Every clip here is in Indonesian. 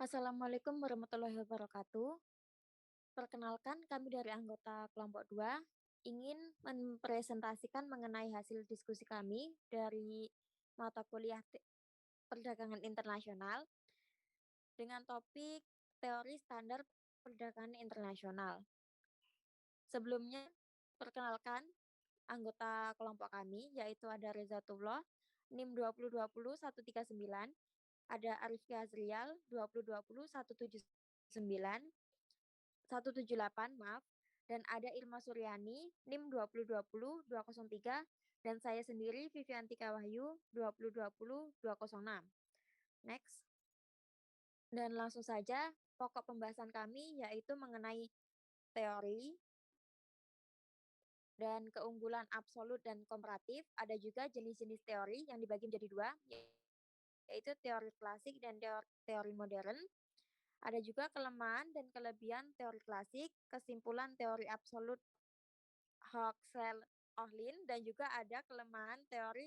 Assalamualaikum warahmatullahi wabarakatuh. Perkenalkan, kami dari anggota kelompok 2 ingin mempresentasikan mengenai hasil diskusi kami dari mata kuliah perdagangan internasional dengan topik teori standar perdagangan internasional. Sebelumnya, perkenalkan anggota kelompok kami, yaitu ada Rezatullah, NIM 2020-139, ada Arifki Azrial, 2020-179, 178, maaf, dan ada Irma Suryani, NIM 2020-203, dan saya sendiri Viviantika Wahyu, 2020-206. Next. Dan langsung saja, pokok pembahasan kami yaitu mengenai teori dan keunggulan absolut dan komparatif. Ada juga jenis-jenis teori yang dibagi menjadi dua, yaitu teori klasik dan teori modern. Ada juga kelemahan dan kelebihan teori klasik, kesimpulan teori absolut Hochschild-Ohlin, dan juga ada kelemahan teori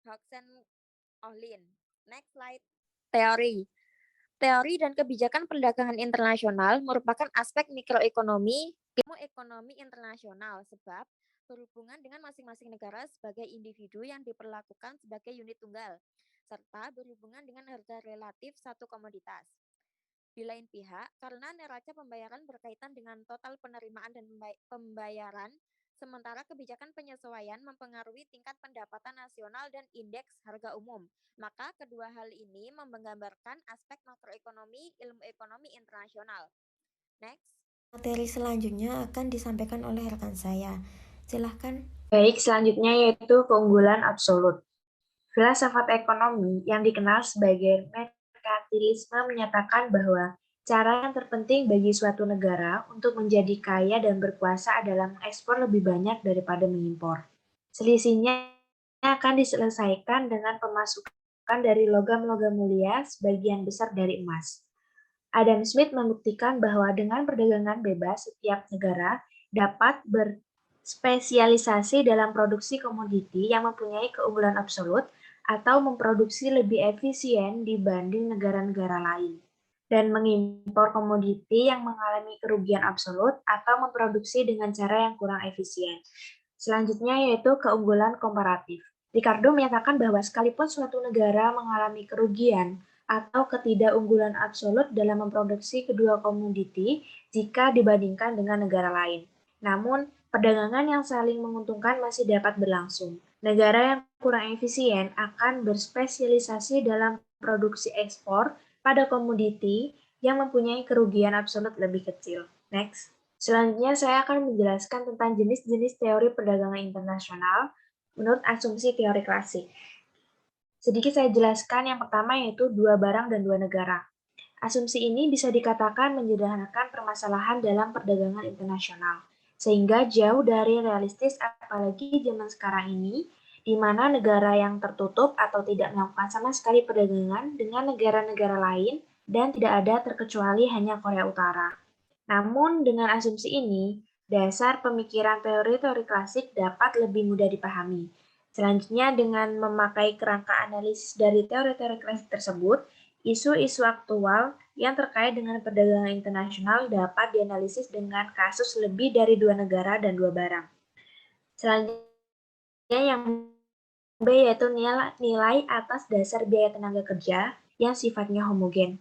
Hochschild-Ohlin. Next slide. Teori. Teori dan kebijakan perdagangan internasional merupakan aspek mikroekonomi, ilmu ekonomi internasional, sebab berhubungan dengan masing-masing negara sebagai individu yang diperlakukan sebagai unit tunggal, serta berhubungan dengan harga relatif satu komoditas. Di lain pihak, karena neraca pembayaran berkaitan dengan total penerimaan dan pembayaran, sementara kebijakan penyesuaian mempengaruhi tingkat pendapatan nasional dan indeks harga umum. Maka kedua hal ini menggambarkan aspek makroekonomi ilmu ekonomi internasional. Next. Materi selanjutnya akan disampaikan oleh rekan saya. Silahkan. Baik, selanjutnya yaitu keunggulan absolut. Filsafat ekonomi yang dikenal sebagai merkantilisme menyatakan bahwa cara yang terpenting bagi suatu negara untuk menjadi kaya dan berkuasa adalah mengekspor lebih banyak daripada mengimpor. Selisihnya akan diselesaikan dengan pemasukan dari logam-logam mulia sebagian besar dari emas. Adam Smith membuktikan bahwa dengan perdagangan bebas, setiap negara dapat berspesialisasi dalam produksi komoditi yang mempunyai keunggulan absolut atau memproduksi lebih efisien dibanding negara-negara lain, dan mengimpor komoditi yang mengalami kerugian absolut atau memproduksi dengan cara yang kurang efisien. Selanjutnya yaitu keunggulan komparatif. Ricardo menyatakan bahwa sekalipun suatu negara mengalami kerugian atau ketidakunggulan absolut dalam memproduksi kedua komoditi jika dibandingkan dengan negara lain. Namun, perdagangan yang saling menguntungkan masih dapat berlangsung. Negara yang kurang efisien akan berspesialisasi dalam produksi ekspor pada komoditi yang mempunyai kerugian absolut lebih kecil. Next. Selanjutnya saya akan menjelaskan tentang jenis-jenis teori perdagangan internasional menurut asumsi teori klasik. Sedikit saya jelaskan yang pertama yaitu dua barang dan dua negara. Asumsi ini bisa dikatakan menyederhanakan permasalahan dalam perdagangan internasional, sehingga jauh dari realistis apalagi zaman sekarang ini, di mana negara yang tertutup atau tidak melakukan sama sekali perdagangan dengan negara-negara lain dan tidak ada terkecuali hanya Korea Utara. Namun dengan asumsi ini, dasar pemikiran teori-teori klasik dapat lebih mudah dipahami. Selanjutnya, dengan memakai kerangka analisis dari teori-teori klasik tersebut, isu-isu aktual yang terkait dengan perdagangan internasional dapat dianalisis dengan kasus lebih dari dua negara dan dua barang. Selanjutnya yang B yaitu nilai atas dasar biaya tenaga kerja yang sifatnya homogen.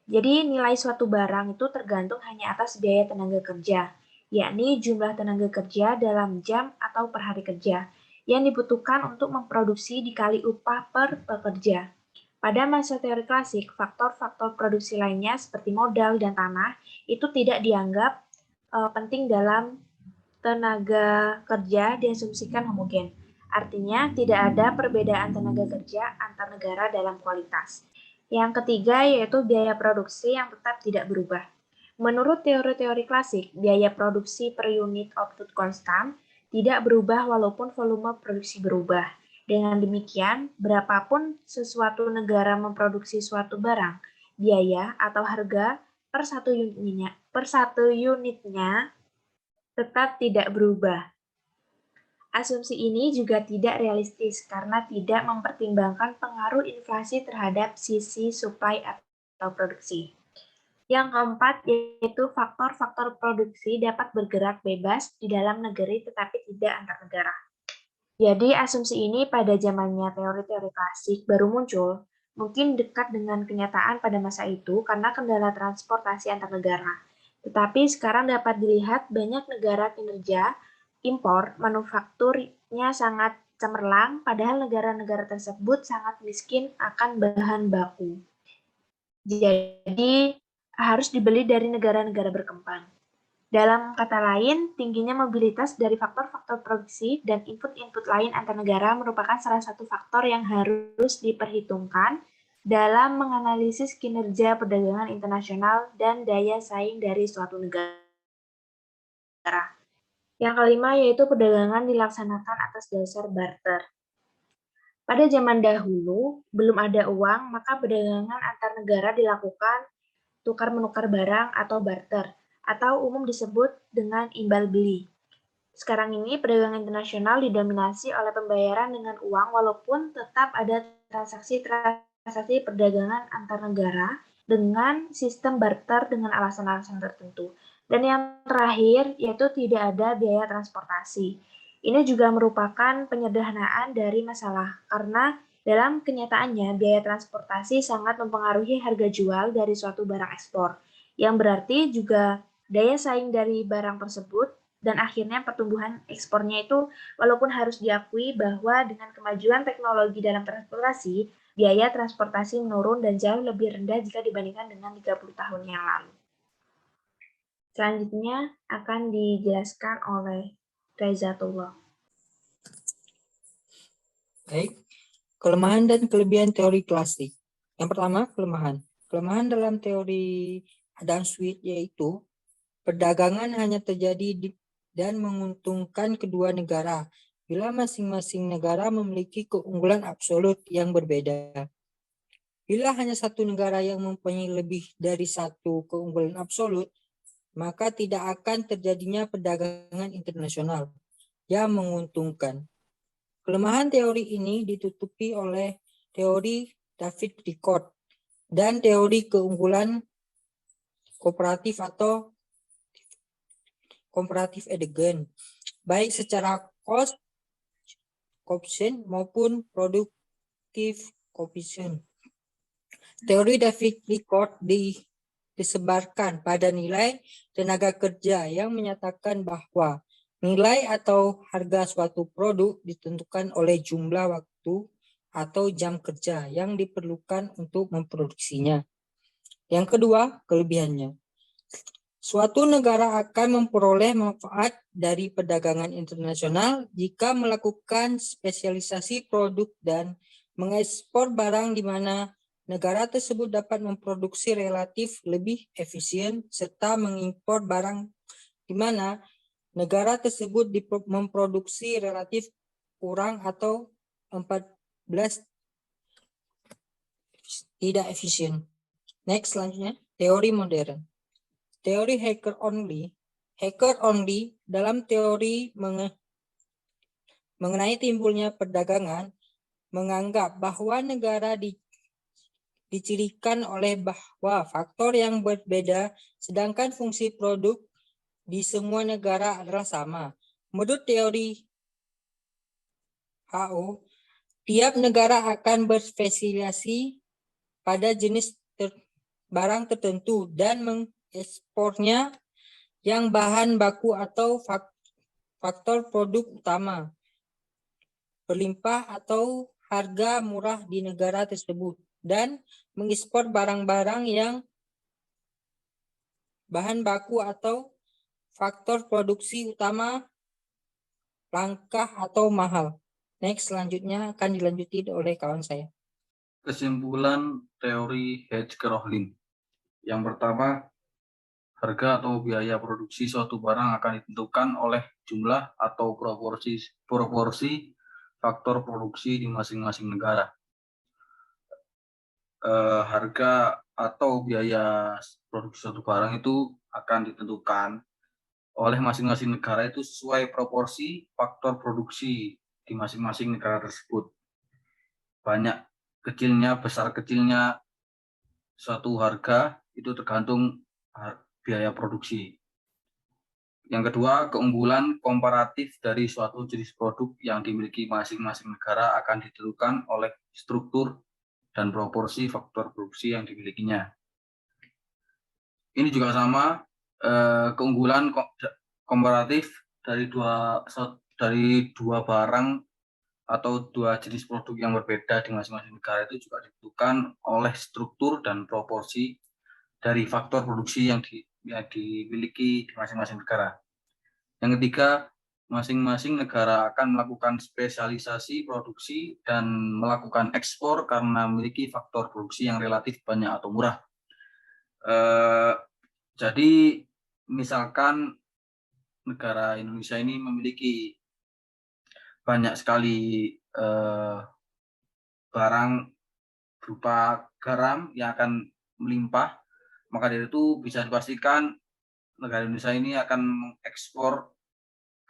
Jadi nilai suatu barang itu tergantung hanya atas biaya tenaga kerja, yakni jumlah tenaga kerja dalam jam atau per hari kerja yang dibutuhkan untuk memproduksi dikali upah per pekerja. Pada masa teori klasik, faktor-faktor produksi lainnya seperti modal dan tanah itu tidak dianggap penting dalam tenaga kerja diasumsikan homogen. Artinya, tidak ada perbedaan tenaga kerja antar negara dalam kualitas. Yang ketiga yaitu biaya produksi yang tetap tidak berubah. Menurut teori-teori klasik, biaya produksi per unit output konstan tidak berubah walaupun volume produksi berubah. Dengan demikian, berapapun sesuatu negara memproduksi suatu barang, biaya atau harga per satu unitnya tetap tidak berubah. Asumsi ini juga tidak realistis karena tidak mempertimbangkan pengaruh inflasi terhadap sisi supply atau produksi. Yang keempat yaitu faktor-faktor produksi dapat bergerak bebas di dalam negeri tetapi tidak antar negara. Jadi asumsi ini pada zamannya teori-teori klasik baru muncul, mungkin dekat dengan kenyataan pada masa itu karena kendala transportasi antar negara. Tetapi sekarang dapat dilihat banyak negara kinerja impor manufakturnya sangat cemerlang, padahal negara-negara tersebut sangat miskin akan bahan baku. Jadi harus dibeli dari negara-negara berkembang. Dalam kata lain, tingginya mobilitas dari faktor-faktor produksi dan input-input lain antar negara merupakan salah satu faktor yang harus diperhitungkan dalam menganalisis kinerja perdagangan internasional dan daya saing dari suatu negara. Yang kelima yaitu perdagangan dilaksanakan atas dasar barter. Pada zaman dahulu, belum ada uang, maka perdagangan antar negara dilakukan tukar-menukar barang atau barter, atau umum disebut dengan imbal beli. Sekarang ini perdagangan internasional didominasi oleh pembayaran dengan uang walaupun tetap ada transaksi perdagangan antar negara dengan sistem barter dengan alasan-alasan tertentu. Dan yang terakhir yaitu tidak ada biaya transportasi. Ini juga merupakan penyederhanaan dari masalah karena dalam kenyataannya biaya transportasi sangat mempengaruhi harga jual dari suatu barang ekspor, yang berarti juga daya saing dari barang tersebut dan akhirnya pertumbuhan ekspornya itu walaupun harus diakui bahwa dengan kemajuan teknologi dalam transportasi, biaya transportasi menurun dan jauh lebih rendah jika dibandingkan dengan 30 tahun yang lalu. Selanjutnya akan dijelaskan oleh Rezatullah. Baik, kelemahan dan kelebihan teori klasik. Yang pertama, kelemahan. Kelemahan dalam teori Adam Smith yaitu perdagangan hanya terjadi dan menguntungkan kedua negara bila masing-masing negara memiliki keunggulan absolut yang berbeda. Bila hanya satu negara yang mempunyai lebih dari satu keunggulan absolut, maka tidak akan terjadinya perdagangan internasional yang menguntungkan. Kelemahan teori ini ditutupi oleh teori David Ricardo dan teori keunggulan kooperatif atau comparative advantage, baik secara cost coefficient maupun productive coefficient. Teori David Ricardo disebarkan pada nilai tenaga kerja yang menyatakan bahwa nilai atau harga suatu produk ditentukan oleh jumlah waktu atau jam kerja yang diperlukan untuk memproduksinya. Yang kedua, kelebihannya. Suatu negara akan memperoleh manfaat dari perdagangan internasional jika melakukan spesialisasi produk dan mengekspor barang di mana negara tersebut dapat memproduksi relatif lebih efisien serta mengimpor barang di mana negara tersebut memproduksi relatif kurang atau 14 tidak efisien. Next, selanjutnya, teori modern. Teori hacker only. Hacker only dalam teori mengenai timbulnya perdagangan menganggap bahwa negara dicirikan oleh bahwa faktor yang berbeda sedangkan fungsi produk di semua negara adalah sama. Menurut teori HO, tiap negara akan berspesialisasi pada jenis barang tertentu dan mengekspornya yang bahan baku atau faktor produk utama berlimpah atau harga murah di negara tersebut dan mengekspor barang-barang yang bahan baku atau faktor produksi utama langka atau mahal. Next, selanjutnya akan dilanjuti oleh kawan saya. Kesimpulan teori Hedge-Rohlin. Yang pertama, harga atau biaya produksi suatu barang akan ditentukan oleh jumlah atau proporsi faktor produksi di masing-masing negara. Harga atau biaya produksi suatu barang itu akan ditentukan oleh masing-masing negara itu sesuai proporsi faktor produksi di masing-masing negara tersebut. Banyak kecilnya, besar kecilnya suatu harga itu tergantung biaya produksi. Yang kedua, keunggulan komparatif dari suatu jenis produk yang dimiliki masing-masing negara akan ditentukan oleh struktur dan proporsi faktor produksi yang dimilikinya. Ini juga sama, keunggulan komparatif dari dua barang atau dua jenis produk yang berbeda di masing-masing negara itu juga ditentukan oleh struktur dan proporsi dari faktor produksi yang dimiliki di masing-masing negara. Yang ketiga, masing-masing negara akan melakukan spesialisasi produksi dan melakukan ekspor karena memiliki faktor produksi yang relatif banyak atau murah. Jadi, misalkan negara Indonesia ini memiliki banyak sekali barang berupa garam yang akan melimpah, maka dari itu bisa dipastikan negara Indonesia ini akan mengekspor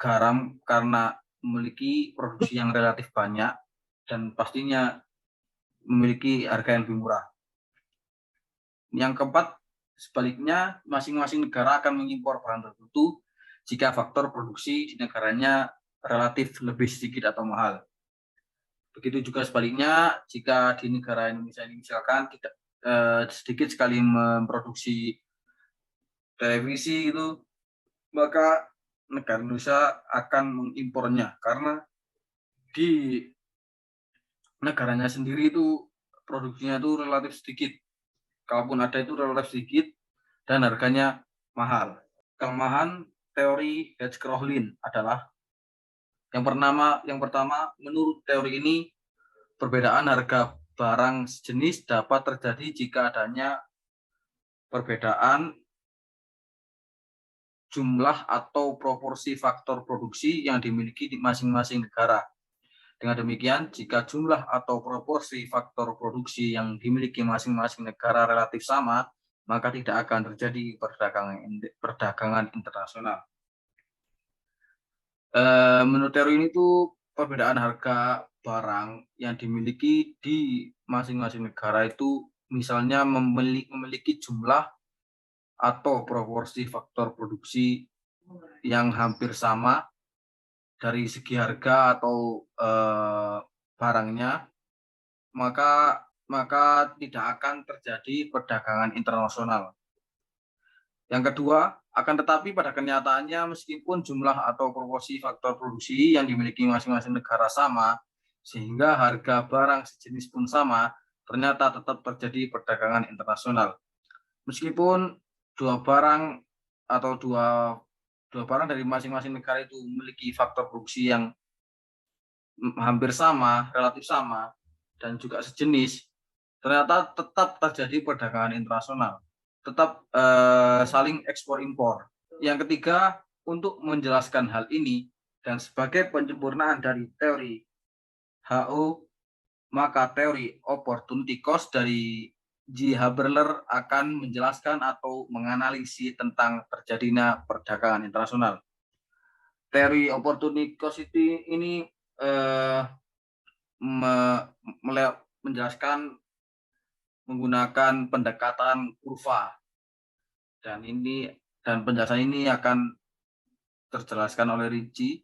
garam karena memiliki produksi yang relatif banyak dan pastinya memiliki harga yang lebih murah. Yang keempat, sebaliknya masing-masing negara akan mengimpor barang tertentu jika faktor produksi di negaranya relatif lebih sedikit atau mahal. Begitu juga sebaliknya jika di negara Indonesia ini misalkan kita sedikit sekali memproduksi televisi itu, maka negara Indonesia akan mengimpornya karena di negaranya sendiri itu produksinya itu relatif sedikit. Kalaupun ada itu relatif sedikit dan harganya mahal. Kelemahan teori Hertzsprung adalah yang pertama, menurut teori ini perbedaan harga barang sejenis dapat terjadi jika adanya perbedaan jumlah atau proporsi faktor produksi yang dimiliki di masing-masing negara. Dengan demikian, jika jumlah atau proporsi faktor produksi yang dimiliki masing-masing negara relatif sama, maka tidak akan terjadi perdagangan internasional. Menurut teori ini tuh perbedaan harga barang yang dimiliki di masing-masing negara itu misalnya memiliki jumlah atau proporsi faktor produksi yang hampir sama dari segi harga atau barangnya, maka tidak akan terjadi perdagangan internasional. Yang kedua, akan tetapi pada kenyataannya meskipun jumlah atau proporsi faktor produksi yang dimiliki masing-masing negara sama, sehingga harga barang sejenis pun sama, ternyata tetap terjadi perdagangan internasional. Meskipun dua barang dari masing-masing negara itu memiliki faktor produksi yang hampir sama, relatif sama, dan juga sejenis, ternyata tetap terjadi perdagangan internasional. Tetap saling ekspor impor. Yang ketiga, untuk menjelaskan hal ini dan sebagai penyempurnaan dari teori HO, maka teori opportunity cost dari G. Haberler akan menjelaskan atau menganalisis tentang terjadinya perdagangan internasional. Teori opportunity cost ini menjelaskan menggunakan pendekatan kurva, dan penjelasan ini akan terjelaskan oleh Rinci.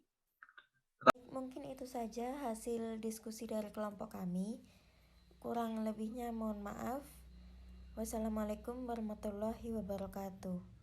Mungkin itu saja hasil diskusi dari kelompok kami. Kurang lebihnya mohon maaf. Wassalamualaikum warahmatullahi wabarakatuh.